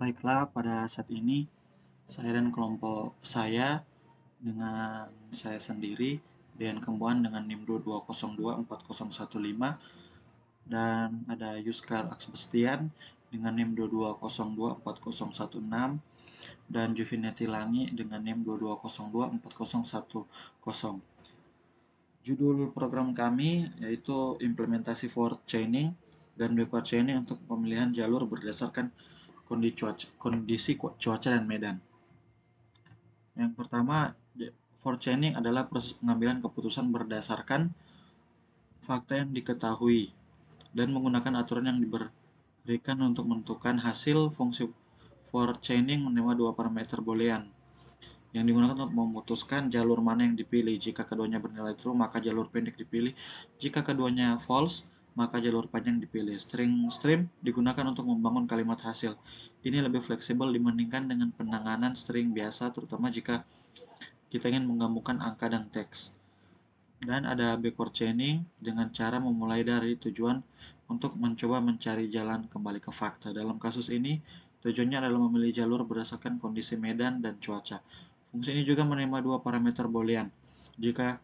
Baiklah, pada saat ini saya dan kelompok saya dengan saya sendiri, Dean Kembuan dengan NIM 22024015 dan ada Yuskar Aksbestian dengan NIM 22024016 dan Juvinetti Langi dengan NIM 22024010. Judul program kami yaitu implementasi forward chaining dan backward chaining untuk pemilihan jalur berdasarkan kondisi cuaca dan medan. Yang pertama, forward chaining adalah proses pengambilan keputusan berdasarkan fakta yang diketahui dan menggunakan aturan yang diberikan untuk menentukan hasil. Fungsi forward chaining menerima dua parameter boolean yang digunakan untuk memutuskan jalur mana yang dipilih. Jika keduanya bernilai true, maka jalur pendek dipilih. Jika keduanya false, maka jalur panjang dipilih. String stream digunakan untuk membangun kalimat hasil. Ini lebih fleksibel dibandingkan dengan penanganan string biasa, terutama jika kita ingin menggabungkan angka dan teks. Dan ada backward chaining dengan cara memulai dari tujuan untuk mencoba mencari jalan kembali ke fakta. Dalam kasus ini, tujuannya adalah memilih jalur berdasarkan kondisi medan dan cuaca. Fungsi ini juga menerima dua parameter boolean. Jika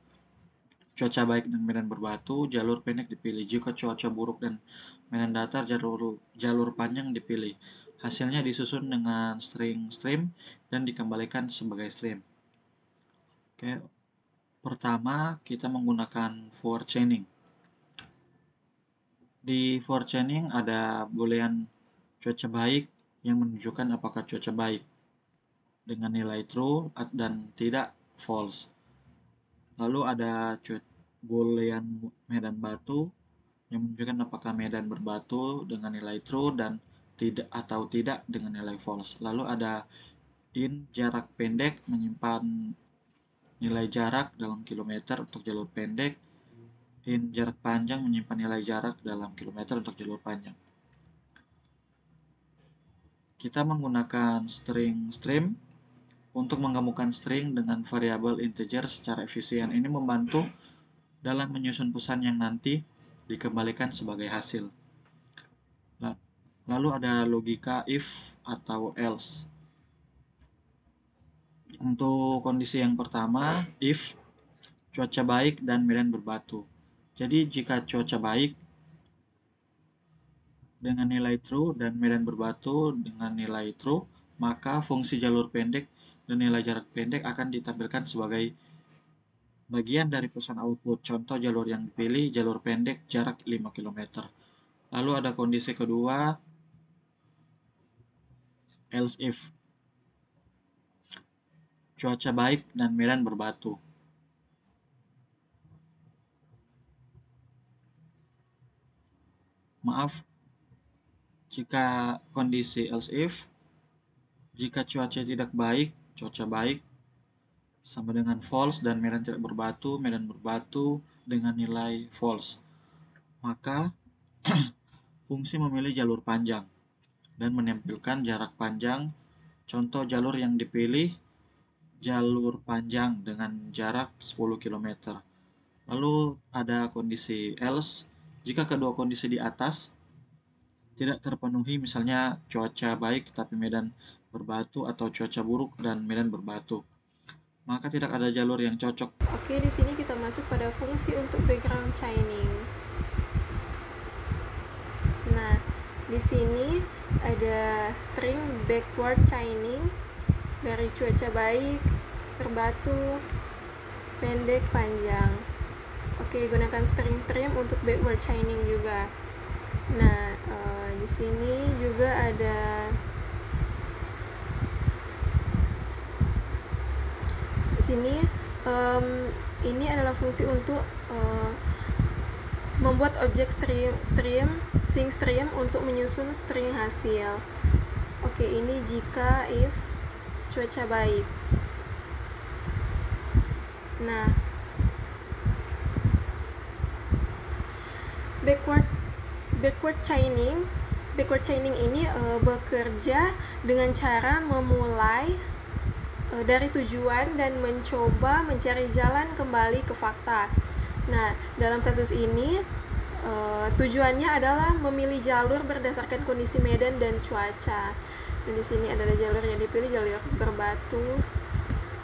cuaca baik dan medan berbatu, jalur pendek dipilih. Jika cuaca buruk dan medan datar, jalur panjang dipilih. Hasilnya disusun dengan string stream dan dikembalikan sebagai stream. Oke, pertama kita menggunakan forward chaining. Di forward chaining ada boolean cuaca baik yang menunjukkan apakah cuaca baik dengan nilai true dan tidak false. Lalu ada boolean medan batu yang menunjukkan apakah medan berbatu dengan nilai true dan tidak dengan nilai false. Lalu ada in jarak pendek menyimpan nilai jarak dalam kilometer untuk jalur pendek. In jarak panjang menyimpan nilai jarak dalam kilometer untuk jalur panjang. Kita menggunakan string stream untuk menggabungkan string dengan variabel integer secara efisien. Ini membantu dalam menyusun pesan yang nanti dikembalikan sebagai hasil. Lalu ada logika if atau else. Untuk kondisi yang pertama, if cuaca baik dan medan berbatu. Jadi jika cuaca baik dengan nilai true dan medan berbatu dengan nilai true, maka fungsi jalur pendek dan nilai jarak pendek akan ditampilkan sebagai bagian dari pesan output. Contoh jalur yang dipilih, jalur pendek jarak 5 km. Lalu ada kondisi kedua, else if. Cuaca baik dan medan berbatu. Maaf, jika kondisi else if, jika cuaca tidak baik, cuaca baik sama dengan false dan medan tidak berbatu, medan berbatu dengan nilai false. Maka fungsi memilih jalur panjang dan menampilkan jarak panjang. Contoh jalur yang dipilih, jalur panjang dengan jarak 10 km. Lalu ada kondisi else, jika kedua kondisi di atas tidak terpenuhi, misalnya cuaca baik tapi medan berbatu atau cuaca buruk dan medan berbatu, maka tidak ada jalur yang cocok. Oke, di sini kita masuk pada fungsi untuk background chaining. Nah, di sini ada string backward chaining dari cuaca baik, berbatu, pendek, panjang. Oke, gunakan string stream untuk backward chaining juga. Nah, di sini juga ada ini adalah fungsi untuk membuat objek string stream untuk menyusun string hasil. Oke, ini jika if cuaca baik. Nah, backward chaining ini bekerja dengan cara memulai dari tujuan dan mencoba mencari jalan kembali ke fakta. Nah, dalam kasus ini tujuannya adalah memilih jalur berdasarkan kondisi medan dan cuaca. Dan di sini adalah jalur yang dipilih, jalur berbatu.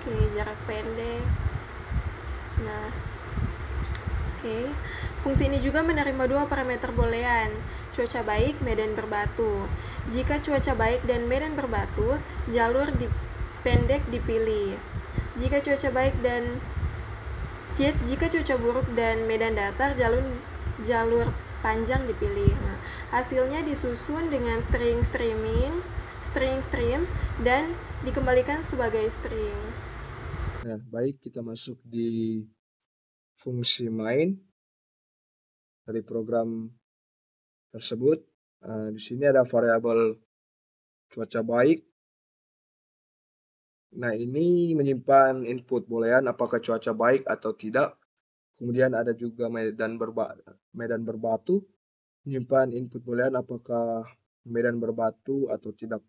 Oke, jarak pendek. Nah, oke. Fungsi ini juga menerima dua parameter boolean, cuaca baik, medan berbatu. Jika cuaca baik dan medan berbatu, jalur pendek dipilih. Jika cuaca baik dan jika cuaca buruk dan medan datar, jalur panjang dipilih. Nah, hasilnya disusun dengan string stream, dan dikembalikan sebagai string. Nah, baik, kita masuk di fungsi main dari program tersebut. Di sini ada variabel cuaca baik. Nah, ini menyimpan input boolean apakah cuaca baik atau tidak. Kemudian ada juga medan berbatu, menyimpan input boolean apakah medan berbatu atau tidak.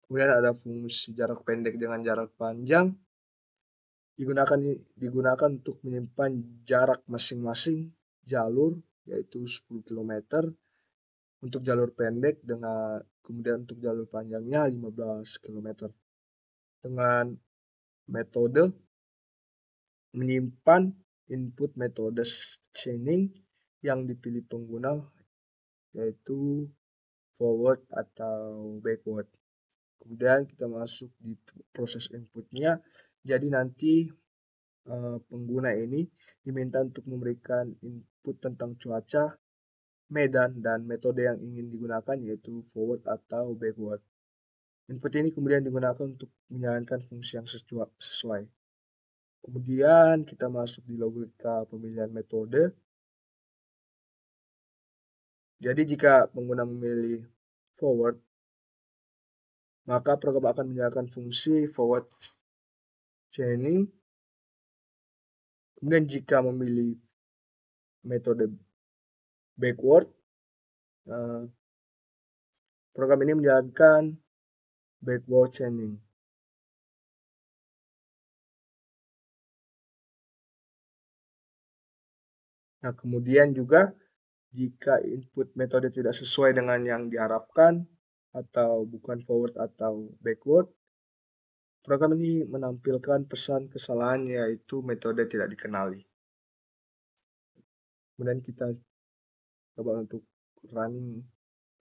Kemudian ada fungsi jarak pendek dengan jarak panjang, digunakan untuk menyimpan jarak masing-masing jalur, yaitu 10 km untuk jalur pendek, kemudian untuk jalur panjangnya 15 km. Dengan metode menyimpan input metode chaining yang dipilih pengguna, yaitu forward atau backward. Kemudian kita masuk di proses inputnya. Jadi nanti pengguna ini diminta untuk memberikan input tentang cuaca, medan, dan metode yang ingin digunakan, yaitu forward atau backward. Input ini kemudian digunakan untuk menjalankan fungsi yang sesuai. Kemudian kita masuk di logika pemilihan metode. Jadi jika pengguna memilih forward, maka program akan menjalankan fungsi forward chaining. Kemudian jika memilih metode backward, program ini menjalankan backward chaining. Nah, kemudian juga jika input metode tidak sesuai dengan yang diharapkan atau bukan forward atau backward, program ini menampilkan pesan kesalahan, yaitu metode tidak dikenali. Kemudian kita coba untuk running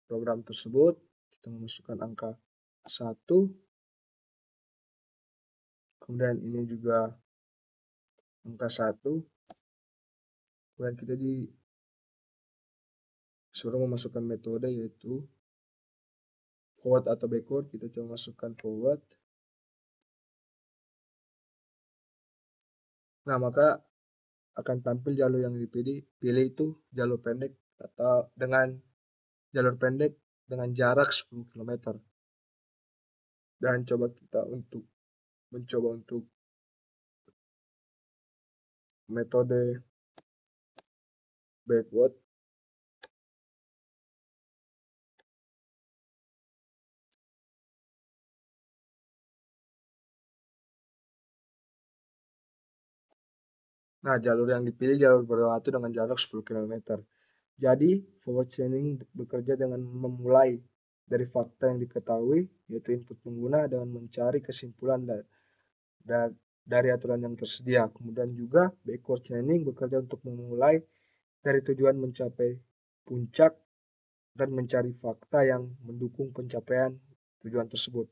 program tersebut. Kita memasukkan angka 1. Kemudian ini juga angka 1. Kemudian kita disuruh memasukkan metode, yaitu forward atau backward. Kita coba masukkan forward. Nah, maka akan tampil jalur yang pilih itu jalur pendek atau dengan jalur pendek dengan jarak 10 km. Dan coba kita mencoba untuk metode backward. Nah, jalur yang dipilih jalur berbatu dengan jarak 10 km. Jadi, forward chaining bekerja dengan memulai dari fakta yang diketahui, yaitu input pengguna, dengan mencari kesimpulan dari aturan yang tersedia. Kemudian juga backward chaining bekerja untuk memulai dari tujuan mencapai puncak dan mencari fakta yang mendukung pencapaian tujuan tersebut.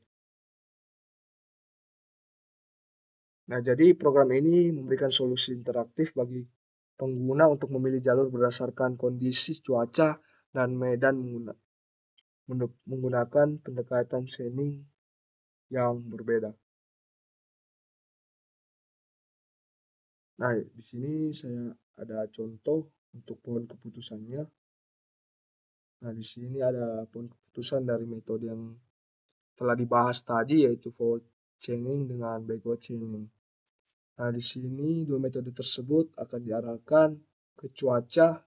Nah, jadi program ini memberikan solusi interaktif bagi pengguna untuk memilih jalur berdasarkan kondisi cuaca dan medan menggunakan pendekatan chaining yang berbeda. Nah, di sini saya ada contoh untuk pohon keputusannya. Nah, di sini ada pohon keputusan dari metode yang telah dibahas tadi, yaitu forward chaining dengan backward chaining. Nah, di sini dua metode tersebut akan diarahkan ke cuaca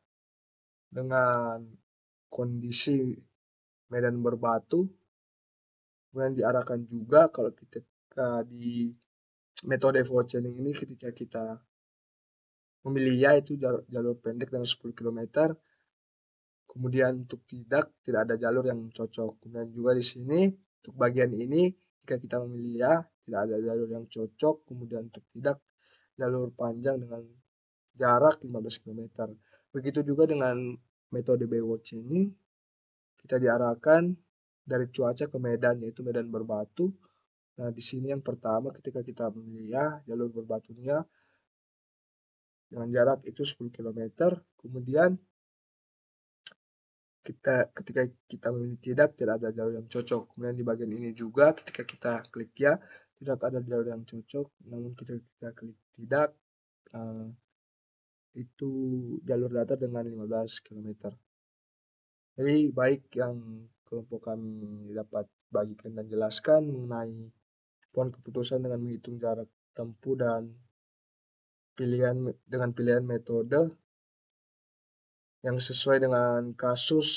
dengan kondisi medan berbatu. Kemudian diarahkan juga kalau ketika di metode forward chaining ini, ketika kita memilih ya itu jalur pendek dengan 10 km. Kemudian untuk tidak ada jalur yang cocok. Kemudian juga di sini Untuk bagian ini, jika kita memilih ya, tidak ada jalur yang cocok, kemudian untuk tidak, jalur panjang dengan jarak 15 km. Begitu juga dengan metode backward chaining, kita diarahkan dari cuaca ke medan, yaitu medan berbatu. Nah, di sini yang pertama ketika kita memilih ya, jalur berbatunya dengan jarak itu 10 km, kemudian ketika kita memilih tidak ada jalur yang cocok. Kemudian di bagian ini juga ketika kita klik ya, tidak ada jalur yang cocok, namun ketika kita klik tidak, itu jalur datar dengan 15 km. Jadi baik yang kelompok kami dapat bagikan dan jelaskan mengenai pohon keputusan dengan menghitung jarak tempuh dan pilihan metode yang sesuai dengan kasus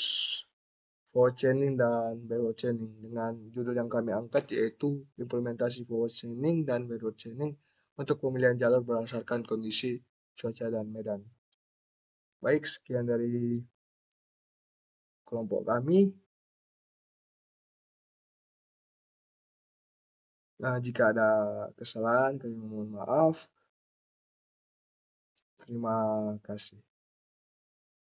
forward chaining dan backward chaining, dengan judul yang kami angkat yaitu implementasi forward chaining dan backward chaining untuk pemilihan jalur berdasarkan kondisi cuaca dan medan. Baik, sekian dari kelompok kami. Nah, jika ada kesalahan kami mohon maaf. Terima kasih.